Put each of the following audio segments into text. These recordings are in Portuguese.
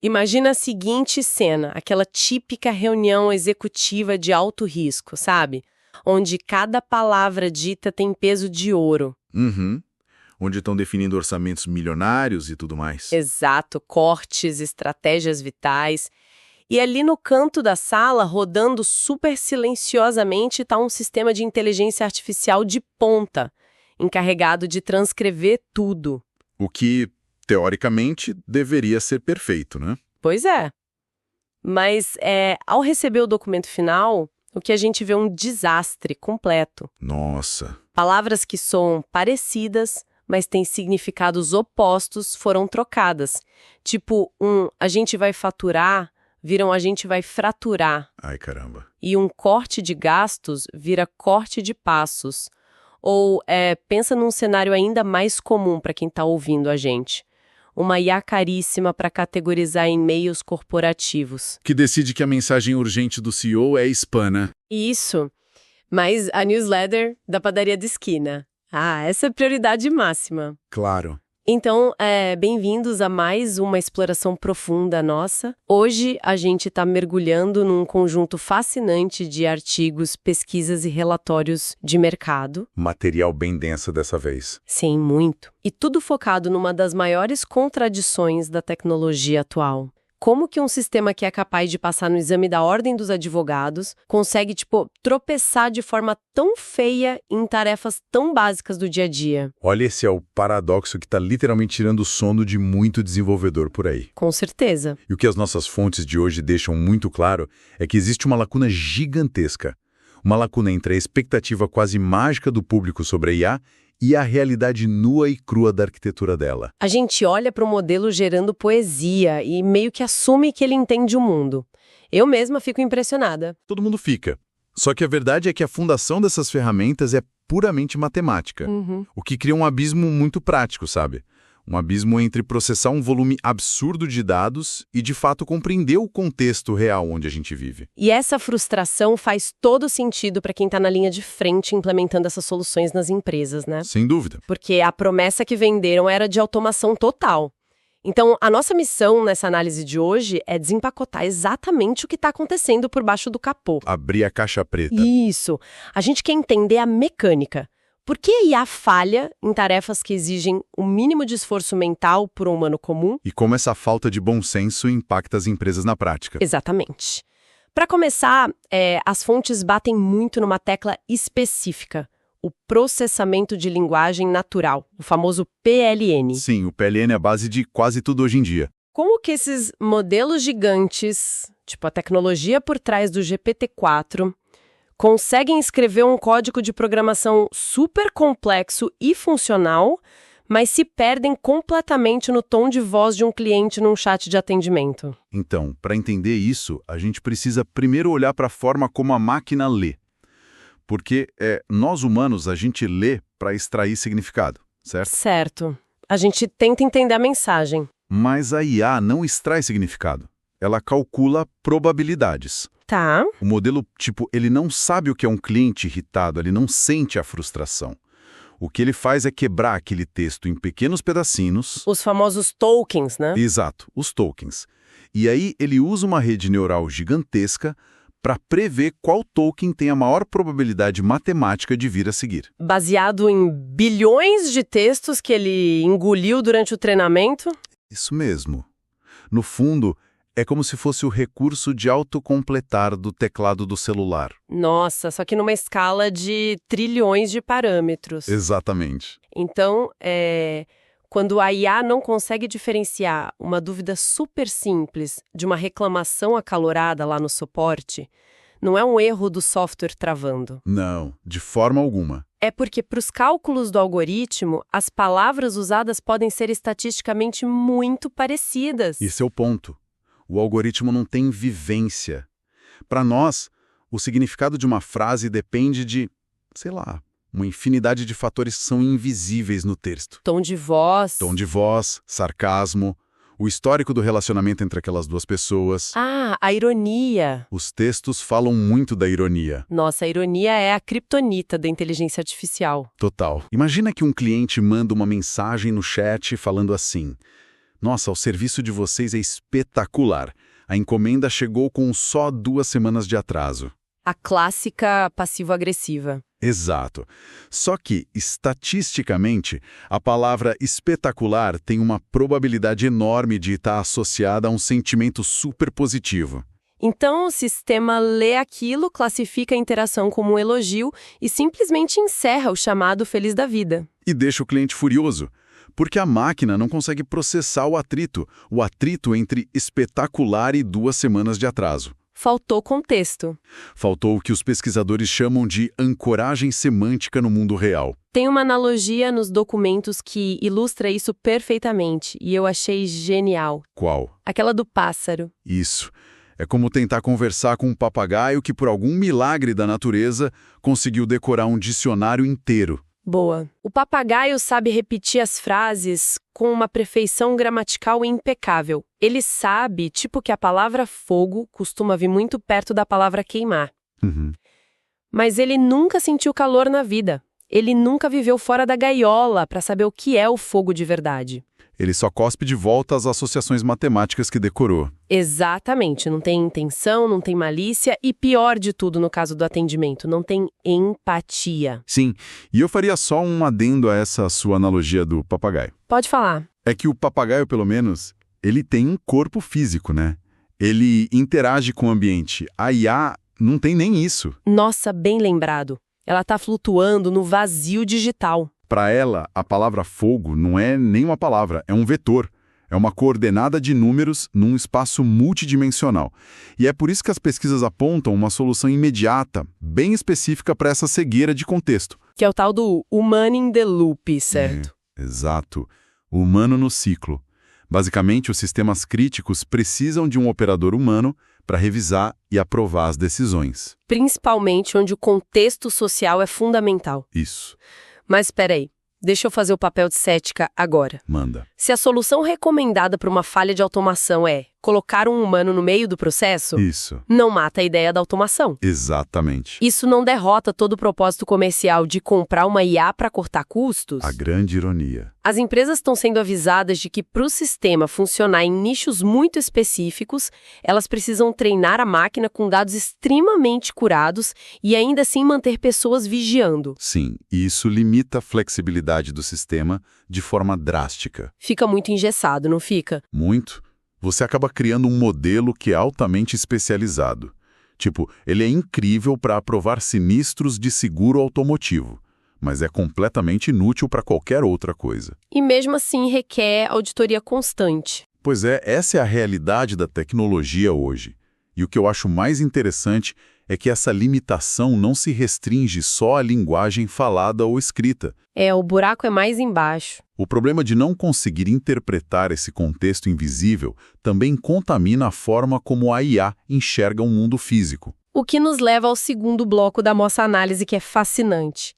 Imagina a seguinte cena, aquela típica reunião executiva de alto risco, sabe? Onde cada palavra dita tem peso de ouro. Uhum. Onde estão definindo orçamentos milionários e tudo mais. Exato, cortes, estratégias vitais. E ali no canto da sala, rodando super silenciosamente, está um sistema de inteligência artificial de ponta, encarregado de transcrever tudo. O que, teoricamente, deveria ser perfeito, né? Pois é. Mas, ao receber o documento final, o que a gente vê é um desastre completo. Nossa. Palavras que soam parecidas, mas têm significados opostos, foram trocadas. Tipo, a gente vai faturar, viram a gente vai fraturar. Ai, caramba. E um corte de gastos vira corte de passos. Ou pensa num cenário ainda mais comum para quem está ouvindo a gente. Uma IA caríssima para categorizar e-mails corporativos. Que decide que a mensagem urgente do CEO é spam, né? Isso. Mas a newsletter da padaria da esquina. Ah, essa é a prioridade máxima. Claro. Então, bem-vindos a mais uma exploração profunda nossa. Hoje a gente está mergulhando num conjunto fascinante de artigos, pesquisas e relatórios de mercado. Material bem denso dessa vez. Sim, muito. E tudo focado numa das maiores contradições da tecnologia atual. Como que um sistema que é capaz de passar no exame da ordem dos advogados consegue, tropeçar de forma tão feia em tarefas tão básicas do dia a dia? Olha, esse é o paradoxo que está literalmente tirando o sono de muito desenvolvedor por aí. Com certeza. E o que as nossas fontes de hoje deixam muito claro é que existe uma lacuna gigantesca. Uma lacuna entre a expectativa quase mágica do público sobre a IA e a realidade nua e crua da arquitetura dela. A gente olha para o modelo gerando poesia e meio que assume que ele entende o mundo. Eu mesma fico impressionada. Todo mundo fica. Só que a verdade é que a fundação dessas ferramentas é puramente matemática. O que cria um abismo muito prático, sabe? Um abismo entre processar um volume absurdo de dados e, de fato, compreender o contexto real onde a gente vive. E essa frustração faz todo sentido para quem está na linha de frente implementando essas soluções nas empresas, né? Sem dúvida. Porque a promessa que venderam era de automação total. Então, a nossa missão nessa análise de hoje é desempacotar exatamente o que está acontecendo por baixo do capô. Abrir a caixa preta. Isso. A gente quer entender a mecânica. Por que a IA falha em tarefas que exigem o mínimo de esforço mental por um humano comum? E como essa falta de bom senso impacta as empresas na prática. Exatamente. Para começar, as fontes batem muito numa tecla específica, o processamento de linguagem natural, o famoso PLN. Sim, o PLN é a base de quase tudo hoje em dia. Como que esses modelos gigantes, tipo a tecnologia por trás do GPT-4, conseguem escrever um código de programação super complexo e funcional, mas se perdem completamente no tom de voz de um cliente num chat de atendimento? Então, para entender isso, a gente precisa primeiro olhar para a forma como a máquina lê. Porque nós humanos, a gente lê para extrair significado, certo? Certo. A gente tenta entender a mensagem. Mas a IA não extrai significado. Ela calcula probabilidades. Tá. O modelo, ele não sabe o que é um cliente irritado, ele não sente a frustração. O que ele faz é quebrar aquele texto em pequenos pedacinhos. Os famosos tokens, né? Exato, os tokens. E aí ele usa uma rede neural gigantesca para prever qual token tem a maior probabilidade matemática de vir a seguir. Baseado em bilhões de textos que ele engoliu durante o treinamento? Isso mesmo. No fundo, é como se fosse o recurso de autocompletar do teclado do celular. Nossa, só que numa escala de trilhões de parâmetros. Exatamente. Então, quando a IA não consegue diferenciar uma dúvida super simples de uma reclamação acalorada lá no suporte, não é um erro do software travando. Não, de forma alguma. É porque, para os cálculos do algoritmo, as palavras usadas podem ser estatisticamente muito parecidas. Esse é o ponto. O algoritmo não tem vivência. Para nós, o significado de uma frase depende de, uma infinidade de fatores que são invisíveis no texto. Tom de voz, sarcasmo, o histórico do relacionamento entre aquelas duas pessoas. Ah, a ironia. Os textos falam muito da ironia. Nossa, a ironia é a criptonita da inteligência artificial. Total. Imagina que um cliente manda uma mensagem no chat falando assim: Nossa, o serviço de vocês é espetacular. A encomenda chegou com só 2 semanas de atraso. A clássica passivo-agressiva. Exato. Só que, estatisticamente, a palavra espetacular tem uma probabilidade enorme de estar associada a um sentimento super positivo. Então, o sistema lê aquilo, classifica a interação como um elogio e simplesmente encerra o chamado feliz da vida. E deixa o cliente furioso, porque a máquina não consegue processar o atrito entre espetacular e 2 semanas de atraso. Faltou contexto. Faltou o que os pesquisadores chamam de ancoragem semântica no mundo real. Tem uma analogia nos documentos que ilustra isso perfeitamente, e eu achei genial. Qual? Aquela do pássaro. Isso. É como tentar conversar com um papagaio que, por algum milagre da natureza, conseguiu decorar um dicionário inteiro. Boa. O papagaio sabe repetir as frases com uma perfeição gramatical impecável. Ele sabe, tipo, que a palavra fogo costuma vir muito perto da palavra queimar. Uhum. Mas ele nunca sentiu calor na vida. Ele nunca viveu fora da gaiola para saber o que é o fogo de verdade. Ele só cospe de volta as associações matemáticas que decorou. Exatamente. Não tem intenção, não tem malícia e, pior de tudo no caso do atendimento, não tem empatia. Sim, e eu faria só um adendo a essa sua analogia do papagaio. Pode falar. É que o papagaio, pelo menos, ele tem um corpo físico, né? Ele interage com o ambiente. A IA não tem nem isso. Nossa, bem lembrado. Ela está flutuando no vazio digital. Para ela, a palavra fogo não é nem uma palavra, é um vetor. É uma coordenada de números num espaço multidimensional. E é por isso que as pesquisas apontam uma solução imediata, bem específica para essa cegueira de contexto. Que é o tal do humano in the loop, certo? Exato. O humano no ciclo. Basicamente, os sistemas críticos precisam de um operador humano para revisar e aprovar as decisões. Principalmente onde o contexto social é fundamental. Isso. Mas espera aí, deixa eu fazer o papel de cética agora. Manda. Se a solução recomendada para uma falha de automação é colocar um humano no meio do processo, Isso. não mata a ideia da automação. Exatamente. Isso não derrota todo o propósito comercial de comprar uma IA para cortar custos? A grande ironia. As empresas estão sendo avisadas de que, para o sistema funcionar em nichos muito específicos, elas precisam treinar a máquina com dados extremamente curados e ainda assim manter pessoas vigiando. Sim, e isso limita a flexibilidade do sistema de forma drástica. Fica muito engessado, não fica? Muito. Você acaba criando um modelo que é altamente especializado. Tipo, ele é incrível para aprovar sinistros de seguro automotivo, mas é completamente inútil para qualquer outra coisa. E mesmo assim requer auditoria constante. Pois é, essa é a realidade da tecnologia hoje. E o que eu acho mais interessante é que essa limitação não se restringe só à linguagem falada ou escrita. O buraco é mais embaixo. O problema de não conseguir interpretar esse contexto invisível também contamina a forma como a IA enxerga o mundo físico. O que nos leva ao segundo bloco da nossa análise, que é fascinante.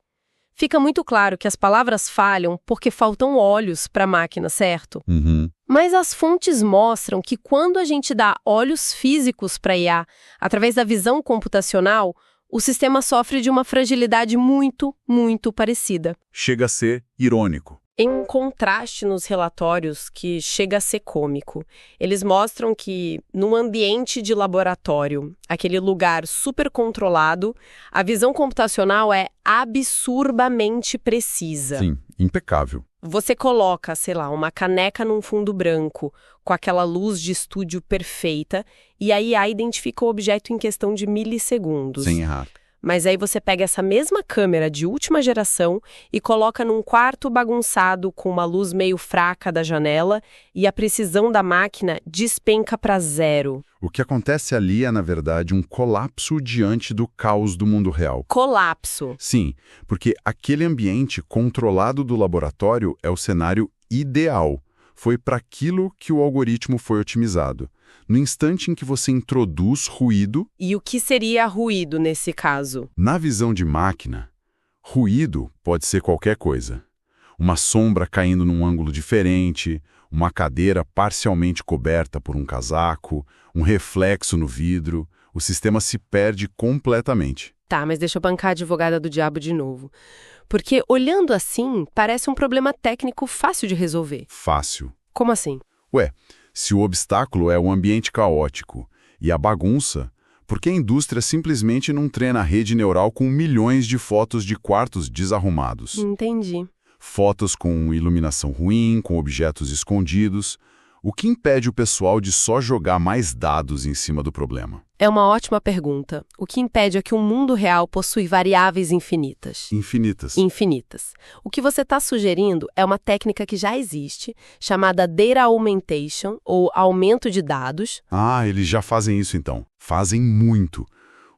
Fica muito claro que as palavras falham porque faltam olhos para a máquina, certo? Uhum. Mas as fontes mostram que quando a gente dá olhos físicos para a IA, através da visão computacional, o sistema sofre de uma fragilidade muito, muito parecida. Chega a ser irônico. Em um contraste nos relatórios que chega a ser cômico. Eles mostram que, num ambiente de laboratório, aquele lugar super controlado, a visão computacional é absurdamente precisa. Sim, impecável. Você coloca, sei lá, uma caneca num fundo branco, com aquela luz de estúdio perfeita, e a IA identifica o objeto em questão de milissegundos. Sem errar. Mas aí você pega essa mesma câmera de última geração e coloca num quarto bagunçado com uma luz meio fraca da janela e a precisão da máquina despenca para 0. O que acontece ali é, na verdade, um colapso diante do caos do mundo real. Colapso. Sim, porque aquele ambiente controlado do laboratório é o cenário ideal. Foi para aquilo que o algoritmo foi otimizado. No instante em que você introduz ruído... E o que seria ruído nesse caso? Na visão de máquina, ruído pode ser qualquer coisa. Uma sombra caindo num ângulo diferente, uma cadeira parcialmente coberta por um casaco, um reflexo no vidro. O sistema se perde completamente. Tá, mas deixa eu bancar a advogada do diabo de novo. Porque, olhando assim, parece um problema técnico fácil de resolver. Fácil. Como assim? Ué, se o obstáculo é o ambiente caótico e a bagunça, por que a indústria simplesmente não treina a rede neural com milhões de fotos de quartos desarrumados? Entendi. Fotos com iluminação ruim, com objetos escondidos. O que impede o pessoal de só jogar mais dados em cima do problema? É uma ótima pergunta. O que impede é que o mundo real possui variáveis infinitas. Infinitas. Infinitas. O que você está sugerindo é uma técnica que já existe, chamada Data Augmentation, ou aumento de dados. Ah, eles já fazem isso então. Fazem muito.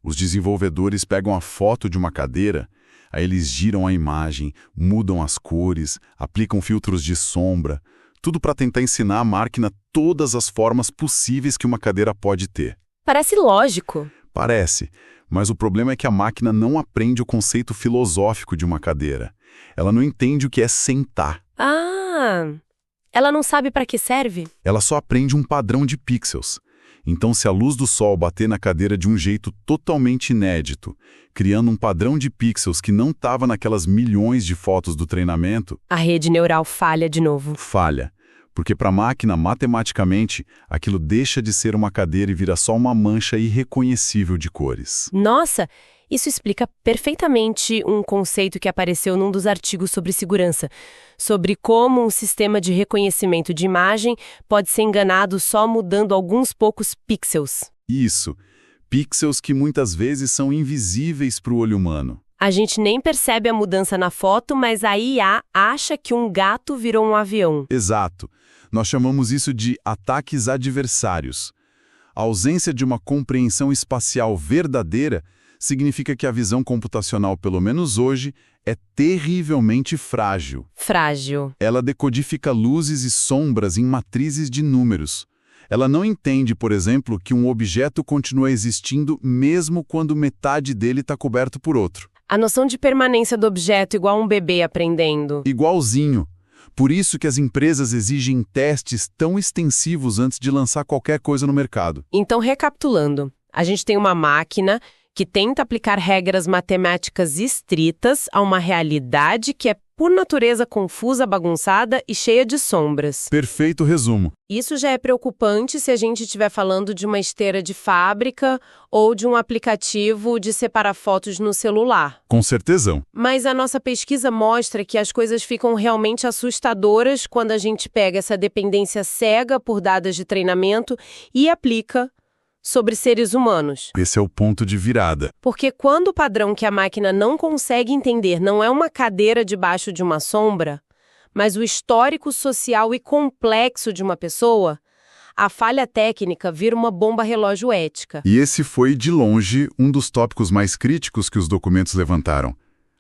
Os desenvolvedores pegam a foto de uma cadeira, aí eles giram a imagem, mudam as cores, aplicam filtros de sombra, tudo para tentar ensinar à máquina todas as formas possíveis que uma cadeira pode ter. Parece lógico. Parece, mas o problema é que a máquina não aprende o conceito filosófico de uma cadeira. Ela não entende o que é sentar. Ah, ela não sabe para que serve? Ela só aprende um padrão de pixels. Então, se a luz do sol bater na cadeira de um jeito totalmente inédito, criando um padrão de pixels que não estava naquelas milhões de fotos do treinamento, A rede neural falha de novo. falha. Porque para a máquina, matematicamente, aquilo deixa de ser uma cadeira e vira só uma mancha irreconhecível de cores. Nossa, isso explica perfeitamente um conceito que apareceu num dos artigos sobre segurança, sobre como um sistema de reconhecimento de imagem pode ser enganado só mudando alguns poucos pixels. Isso. Pixels que muitas vezes são invisíveis para o olho humano. A gente nem percebe a mudança na foto, mas a IA acha que um gato virou um avião. Exato. Nós chamamos isso de ataques adversários. A ausência de uma compreensão espacial verdadeira significa que a visão computacional, pelo menos hoje, é terrivelmente frágil. Frágil. Ela decodifica luzes e sombras em matrizes de números. Ela não entende, por exemplo, que um objeto continua existindo mesmo quando metade dele está coberto por outro. A noção de permanência do objeto igual um bebê aprendendo. Igualzinho. Por isso que as empresas exigem testes tão extensivos antes de lançar qualquer coisa no mercado. Então, recapitulando, a gente tem uma máquina que tenta aplicar regras matemáticas estritas a uma realidade que é, por natureza, confusa, bagunçada e cheia de sombras. Perfeito resumo. Isso já é preocupante se a gente estiver falando de uma esteira de fábrica ou de um aplicativo de separar fotos no celular. Com certezão. Mas a nossa pesquisa mostra que as coisas ficam realmente assustadoras quando a gente pega essa dependência cega por dados de treinamento e aplica sobre seres humanos. Esse é o ponto de virada. Porque quando o padrão que a máquina não consegue entender não é uma cadeira debaixo de uma sombra, mas o histórico social e complexo de uma pessoa, a falha técnica vira uma bomba relógio ética. E esse foi, de longe, um dos tópicos mais críticos que os documentos levantaram.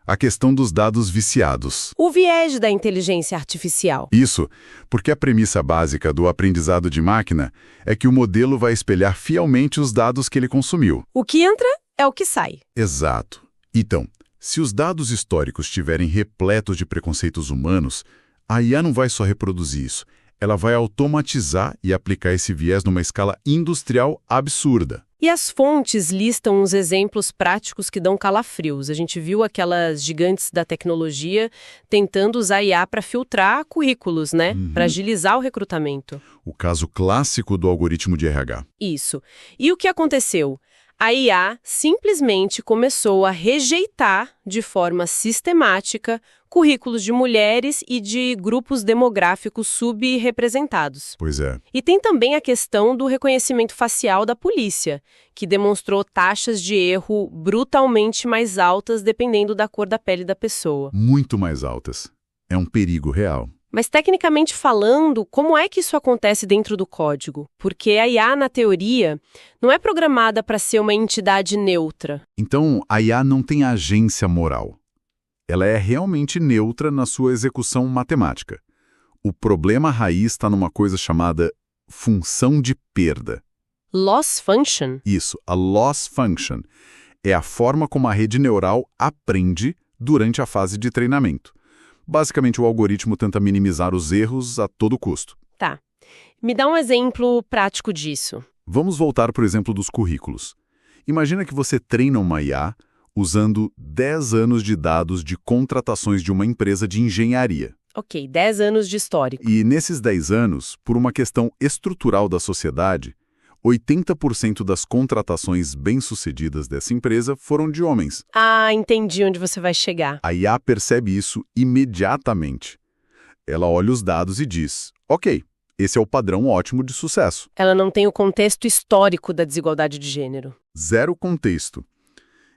A questão dos dados viciados. O viés da inteligência artificial. Isso, porque a premissa básica do aprendizado de máquina é que o modelo vai espelhar fielmente os dados que ele consumiu. O que entra é o que sai. Exato. Então, se os dados históricos estiverem repletos de preconceitos humanos, a IA não vai só reproduzir isso, ela vai automatizar e aplicar esse viés numa escala industrial absurda. E as fontes listam uns exemplos práticos que dão calafrios. A gente viu aquelas gigantes da tecnologia tentando usar IA para filtrar currículos, né? Para agilizar o recrutamento. O caso clássico do algoritmo de RH. Isso. E o que aconteceu? A IA simplesmente começou a rejeitar de forma sistemática currículos de mulheres e de grupos demográficos subrepresentados. Pois é. E tem também a questão do reconhecimento facial da polícia, que demonstrou taxas de erro brutalmente mais altas dependendo da cor da pele da pessoa. Muito mais altas. É um perigo real. Mas, tecnicamente falando, como é que isso acontece dentro do código? Porque a IA, na teoria, não é programada para ser uma entidade neutra. Então, a IA não tem agência moral. Ela é realmente neutra na sua execução matemática. O problema raiz está numa coisa chamada função de perda. Loss function? Isso, a loss function. É a forma como a rede neural aprende durante a fase de treinamento. Basicamente, o algoritmo tenta minimizar os erros a todo custo. Tá. Me dá um exemplo prático disso. Vamos voltar para o exemplo dos currículos. Imagina que você treina uma IA usando 10 anos de dados de contratações de uma empresa de engenharia. Ok, 10 anos de histórico. E nesses 10 anos, por uma questão estrutural da sociedade, 80% das contratações bem-sucedidas dessa empresa foram de homens. Ah, entendi onde você vai chegar. A IA percebe isso imediatamente. Ela olha os dados e diz, ok, esse é o padrão ótimo de sucesso. Ela não tem o contexto histórico da desigualdade de gênero. Zero contexto.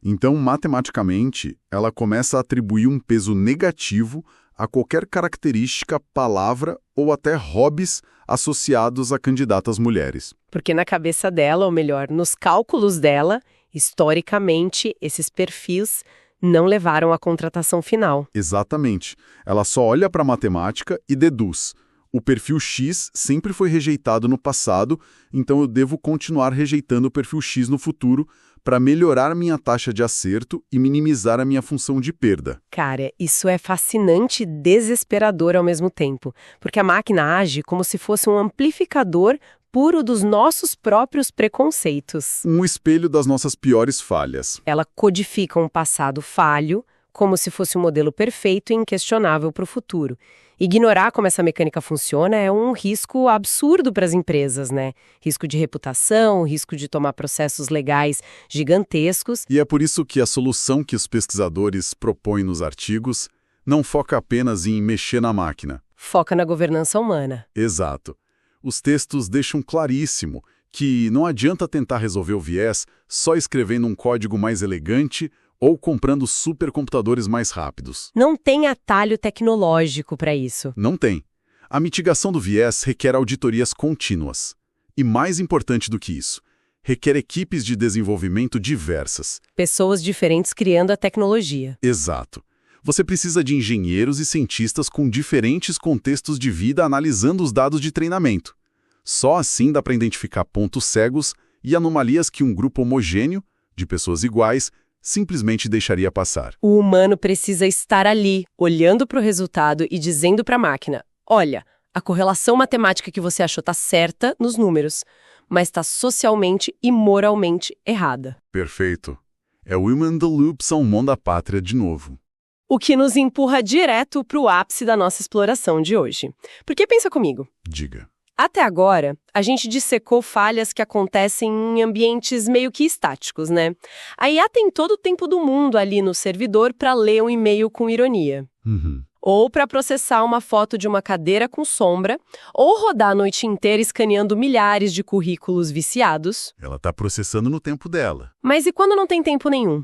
Então, matematicamente, ela começa a atribuir um peso negativo a qualquer característica, palavra ou até hobbies associados a candidatas mulheres. Porque na cabeça dela, ou melhor, nos cálculos dela, historicamente, esses perfis não levaram à contratação final. Exatamente. Ela só olha para a matemática e deduz. O perfil X sempre foi rejeitado no passado, então eu devo continuar rejeitando o perfil X no futuro para melhorar minha taxa de acerto e minimizar a minha função de perda. Cara, isso é fascinante e desesperador ao mesmo tempo, porque a máquina age como se fosse um amplificador puro dos nossos próprios preconceitos. Um espelho das nossas piores falhas. Ela codifica um passado falho, como se fosse um modelo perfeito e inquestionável para o futuro. Ignorar como essa mecânica funciona é um risco absurdo para as empresas, né? Risco de reputação, risco de tomar processos legais gigantescos. E é por isso que a solução que os pesquisadores propõem nos artigos não foca apenas em mexer na máquina. Foca na governança humana. Exato. Os textos deixam claríssimo que não adianta tentar resolver o viés só escrevendo um código mais elegante ou comprando supercomputadores mais rápidos. Não tem atalho tecnológico para isso. Não tem. A mitigação do viés requer auditorias contínuas. E mais importante do que isso, requer equipes de desenvolvimento diversas. Pessoas diferentes criando a tecnologia. Exato. Você precisa de engenheiros e cientistas com diferentes contextos de vida analisando os dados de treinamento. Só assim dá para identificar pontos cegos e anomalias que um grupo homogêneo, de pessoas iguais, simplesmente deixaria passar. O humano precisa estar ali, olhando para o resultado e dizendo para a máquina, olha, a correlação matemática que você achou está certa nos números, mas está socialmente e moralmente errada. Perfeito. É o Women in the Loop São Mão da Pátria de novo. O que nos empurra direto para o ápice da nossa exploração de hoje. Porque pensa comigo. Diga. Até agora, a gente dissecou falhas que acontecem em ambientes meio que estáticos, né? A IA tem todo o tempo do mundo ali no servidor para ler um e-mail com ironia. Ou para processar uma foto de uma cadeira com sombra, ou rodar a noite inteira escaneando milhares de currículos viciados. Ela está processando no tempo dela. Mas e quando não tem tempo nenhum?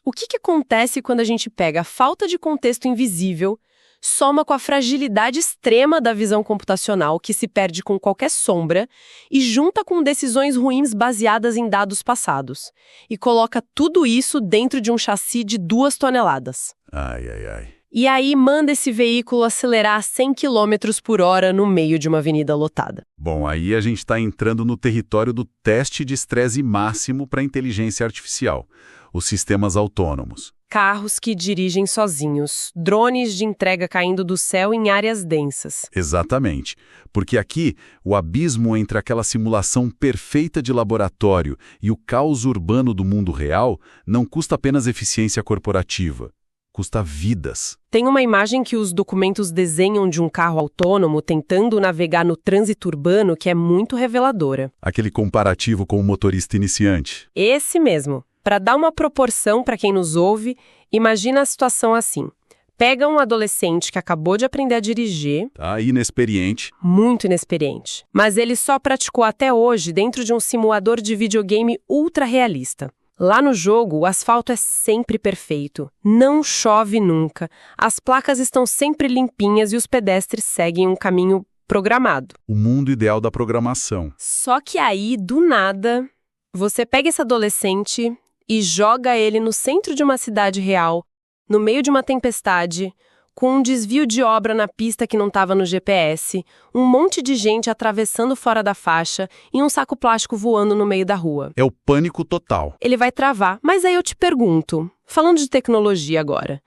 O que acontece quando a gente pega a falta de contexto invisível, soma com a fragilidade extrema da visão computacional que se perde com qualquer sombra e junta com decisões ruins baseadas em dados passados, e coloca tudo isso dentro de um chassi de 2 toneladas? Ai, ai, ai. E aí manda esse veículo acelerar a 100 km por hora no meio de uma avenida lotada. Bom, aí a gente está entrando no território do teste de estresse máximo para a inteligência artificial, os sistemas autônomos. Carros que dirigem sozinhos, drones de entrega caindo do céu em áreas densas. Exatamente, porque aqui o abismo entre aquela simulação perfeita de laboratório e o caos urbano do mundo real não custa apenas eficiência corporativa, custa vidas. Tem uma imagem que os documentos desenham de um carro autônomo tentando navegar no trânsito urbano que é muito reveladora. Aquele comparativo com o motorista iniciante. Esse mesmo. Para dar uma proporção para quem nos ouve, imagina a situação assim. Pega um adolescente que acabou de aprender a dirigir. Tá inexperiente. Muito inexperiente. Mas ele só praticou até hoje dentro de um simulador de videogame ultra realista. Lá no jogo, o asfalto é sempre perfeito. Não chove nunca. As placas estão sempre limpinhas e os pedestres seguem um caminho programado. O mundo ideal da programação. Só que aí, do nada, você pega esse adolescente e joga ele no centro de uma cidade real, no meio de uma tempestade, com um desvio de obra na pista que não estava no GPS, um monte de gente atravessando fora da faixa e um saco plástico voando no meio da rua. É o pânico total. Ele vai travar. Mas aí eu te pergunto, falando de tecnologia agora,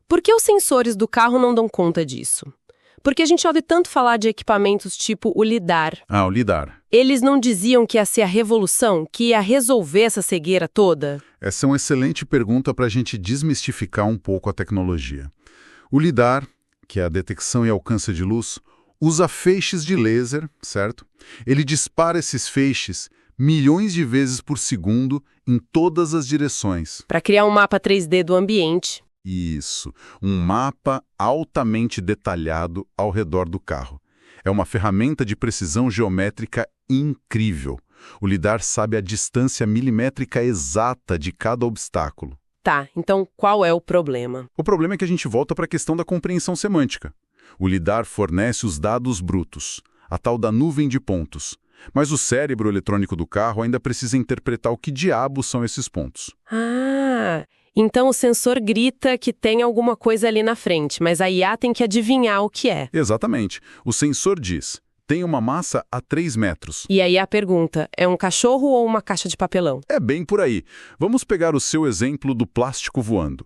por que os sensores do carro não dão conta disso? Porque a gente ouve tanto falar de equipamentos tipo o LiDAR. O LiDAR. Eles não diziam que ia ser a revolução, que ia resolver essa cegueira toda? Essa é uma excelente pergunta para a gente desmistificar um pouco a tecnologia. O LiDAR, que é a detecção e alcance de luz, usa feixes de laser, certo? Ele dispara esses feixes milhões de vezes por segundo em todas as direções. Para criar um mapa 3D do ambiente. Isso, um mapa altamente detalhado ao redor do carro. É uma ferramenta de precisão geométrica incrível. O lidar sabe a distância milimétrica exata de cada obstáculo. Tá, então qual é o problema? O problema é que a gente volta para a questão da compreensão semântica. O lidar fornece os dados brutos, a tal da nuvem de pontos. Mas o cérebro eletrônico do carro ainda precisa interpretar o que diabos são esses pontos. Ah, então o sensor grita que tem alguma coisa ali na frente, mas a IA tem que adivinhar o que é. Exatamente. O sensor diz, tem uma massa a 3 metros. E aí a pergunta, é um cachorro ou uma caixa de papelão? É bem por aí. Vamos pegar o seu exemplo do plástico voando.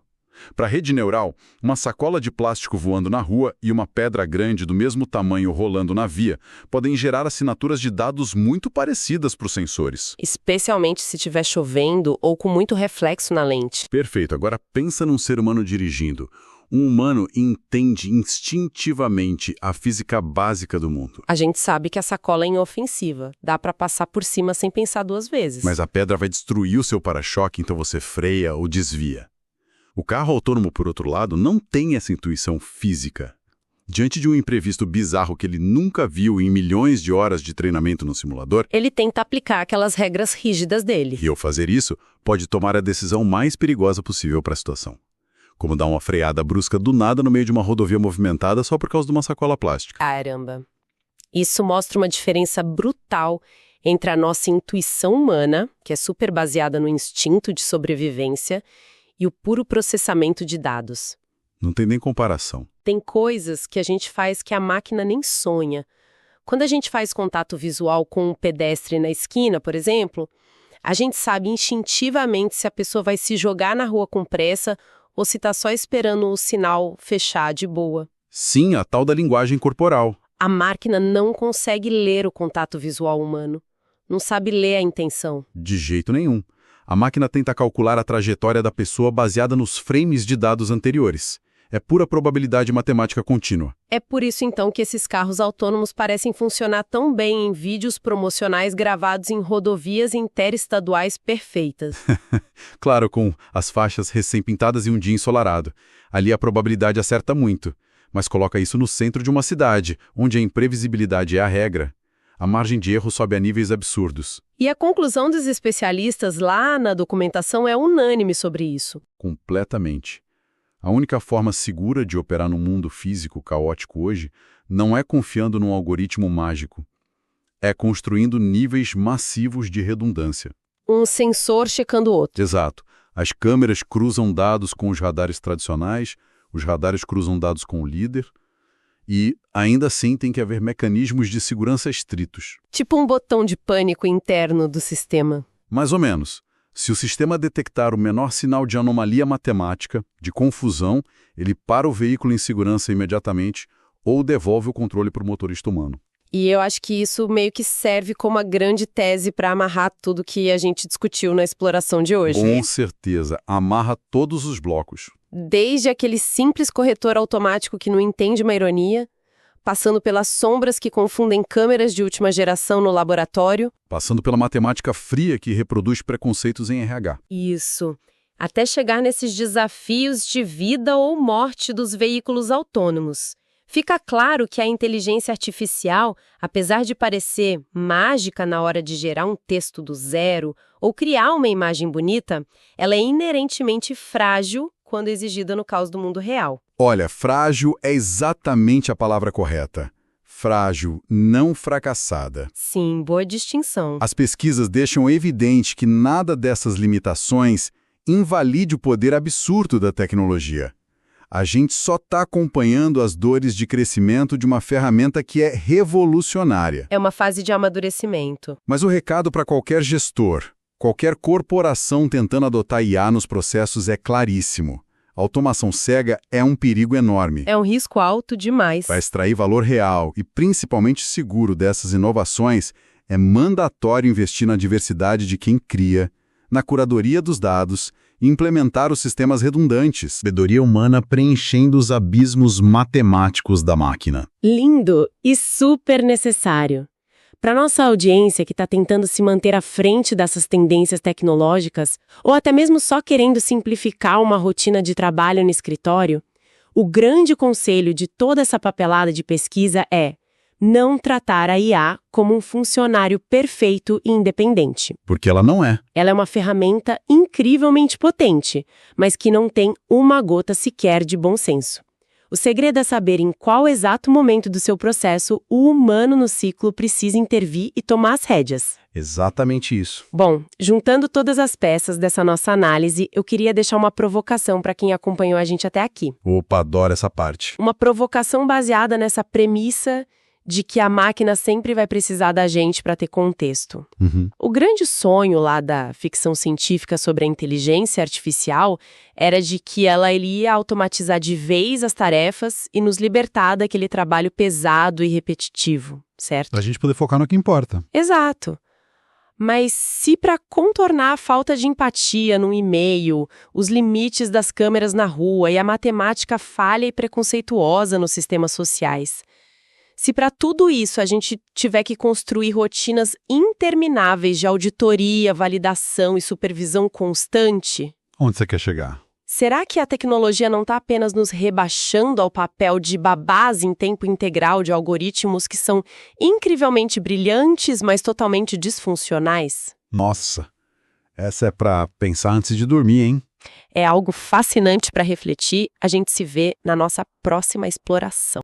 Para a rede neural, uma sacola de plástico voando na rua e uma pedra grande do mesmo tamanho rolando na via podem gerar assinaturas de dados muito parecidas para os sensores. Especialmente se estiver chovendo ou com muito reflexo na lente. Perfeito. Agora pensa num ser humano dirigindo. Um humano entende instintivamente a física básica do mundo. A gente sabe que a sacola é inofensiva. Dá para passar por cima sem pensar duas vezes. Mas a pedra vai destruir o seu para-choque, então você freia ou desvia. O carro autônomo, por outro lado, não tem essa intuição física. Diante de um imprevisto bizarro que ele nunca viu em milhões de horas de treinamento no simulador, ele tenta aplicar aquelas regras rígidas dele. E ao fazer isso, pode tomar a decisão mais perigosa possível para a situação. Como dar uma freada brusca do nada no meio de uma rodovia movimentada só por causa de uma sacola plástica. Caramba! Isso mostra uma diferença brutal entre a nossa intuição humana, que é super baseada no instinto de sobrevivência, e o puro processamento de dados. Não tem nem comparação. Tem coisas que a gente faz que a máquina nem sonha. Quando a gente faz contato visual com um pedestre na esquina, por exemplo, a gente sabe instintivamente se a pessoa vai se jogar na rua com pressa ou se está só esperando o sinal fechar de boa. Sim, a tal da linguagem corporal. A máquina não consegue ler o contato visual humano. Não sabe ler a intenção. De jeito nenhum. A máquina tenta calcular a trajetória da pessoa baseada nos frames de dados anteriores. É pura probabilidade matemática contínua. É por isso, então, que esses carros autônomos parecem funcionar tão bem em vídeos promocionais gravados em rodovias interestaduais perfeitas. Claro, com as faixas recém-pintadas e um dia ensolarado. Ali a probabilidade acerta muito. Mas coloca isso no centro de uma cidade, onde a imprevisibilidade é a regra. A margem de erro sobe a níveis absurdos. E a conclusão dos especialistas lá na documentação é unânime sobre isso. Completamente. A única forma segura de operar num mundo físico caótico hoje não é confiando num algoritmo mágico. É construindo níveis massivos de redundância. Um sensor checando o outro. Exato. As câmeras cruzam dados com os radares tradicionais, os radares cruzam dados com o líder, e ainda assim tem que haver mecanismos de segurança estritos. Tipo um botão de pânico interno do sistema. Mais ou menos. Se o sistema detectar o menor sinal de anomalia matemática, de confusão, ele para o veículo em segurança imediatamente ou devolve o controle para o motorista humano. E eu acho que isso meio que serve como a grande tese para amarrar tudo que a gente discutiu na exploração de hoje. Com certeza. Amarra todos os blocos. Desde aquele simples corretor automático que não entende uma ironia, passando pelas sombras que confundem câmeras de última geração no laboratório. Passando pela matemática fria que reproduz preconceitos em RH. Isso. Até chegar nesses desafios de vida ou morte dos veículos autônomos. Fica claro que a inteligência artificial, apesar de parecer mágica na hora de gerar um texto do zero ou criar uma imagem bonita, ela é inerentemente frágil quando exigida no caos do mundo real. Olha, frágil é exatamente a palavra correta. Frágil, não fracassada. Sim, boa distinção. As pesquisas deixam evidente que nada dessas limitações invalide o poder absurdo da tecnologia. A gente só está acompanhando as dores de crescimento de uma ferramenta que é revolucionária. É uma fase de amadurecimento. Mas o recado para qualquer gestor, qualquer corporação tentando adotar IA nos processos é claríssimo. A automação cega é um perigo enorme. É um risco alto demais. Para extrair valor real e principalmente seguro dessas inovações, é mandatório investir na diversidade de quem cria, na curadoria dos dados e implementar os sistemas redundantes. Sabedoria humana preenchendo os abismos matemáticos da máquina. Lindo e super necessário. Para nossa audiência que está tentando se manter à frente dessas tendências tecnológicas, ou até mesmo só querendo simplificar uma rotina de trabalho no escritório, o grande conselho de toda essa papelada de pesquisa é não tratar a IA como um funcionário perfeito e independente. Porque ela não é. Ela é uma ferramenta incrivelmente potente, mas que não tem uma gota sequer de bom senso. O segredo é saber em qual exato momento do seu processo o humano no ciclo precisa intervir e tomar as rédeas. Exatamente isso. Bom, juntando todas as peças dessa nossa análise, eu queria deixar uma provocação para quem acompanhou a gente até aqui. Opa, adoro essa parte. Uma provocação baseada nessa premissa de que a máquina sempre vai precisar da gente para ter contexto. O grande sonho lá da ficção científica sobre a inteligência artificial era de que ela iria automatizar de vez as tarefas e nos libertar daquele trabalho pesado e repetitivo, certo? Pra gente poder focar no que importa. Exato. Mas se para contornar a falta de empatia no e-mail, os limites das câmeras na rua e a matemática falha e preconceituosa nos sistemas sociais, se para tudo isso a gente tiver que construir rotinas intermináveis de auditoria, validação e supervisão constante, Onde você quer chegar? será que a tecnologia não está apenas nos rebaixando ao papel de babás em tempo integral de algoritmos que são incrivelmente brilhantes, mas totalmente disfuncionais? Nossa, essa é pra pensar antes de dormir, hein? É algo fascinante para refletir. A gente se vê na nossa próxima exploração.